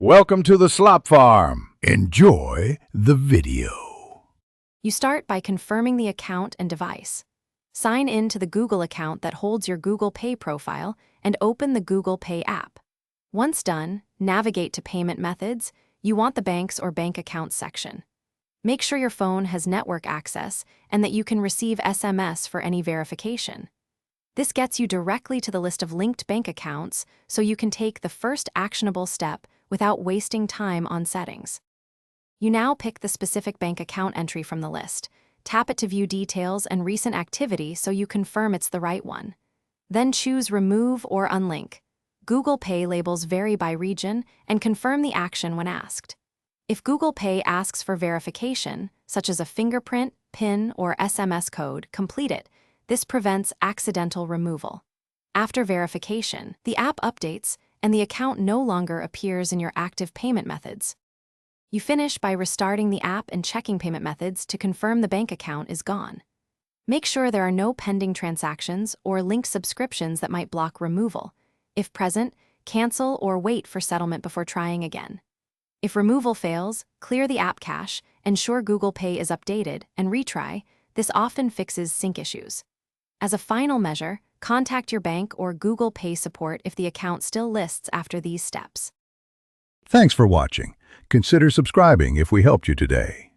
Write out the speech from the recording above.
Welcome to the Slop Farm. Enjoy the video. You start by confirming the account and device. Sign in to the Google account that holds your Google Pay profile and open the Google Pay app. Once done, navigate to Payment Methods. You want the Banks or Bank Accounts section. Make sure your phone has network access and that you can receive SMS for any verification. This gets you directly to the list of linked bank accounts so you can take the first actionable step without wasting time on settings. You now pick the specific bank account entry from the list. Tap it to view details and recent activity so you confirm it's the right one. Then choose Remove or Unlink. Google Pay labels vary by region and confirm the action when asked. If Google Pay asks for verification, such as a fingerprint, PIN, or SMS code, complete it. This prevents accidental removal. After verification, the app updates and the account no longer appears in your active payment methods. You finish by restarting the app and checking payment methods to confirm the bank account is gone. Make sure there are no pending transactions or linked subscriptions that might block removal. If present, cancel or wait for settlement before trying again. If removal fails, clear the app cache, ensure Google Pay is updated, and retry. This often fixes sync issues. As a final measure, contact your bank or Google Pay support if the account still lists after these steps. Thanks for watching. Consider subscribing if we helped you today.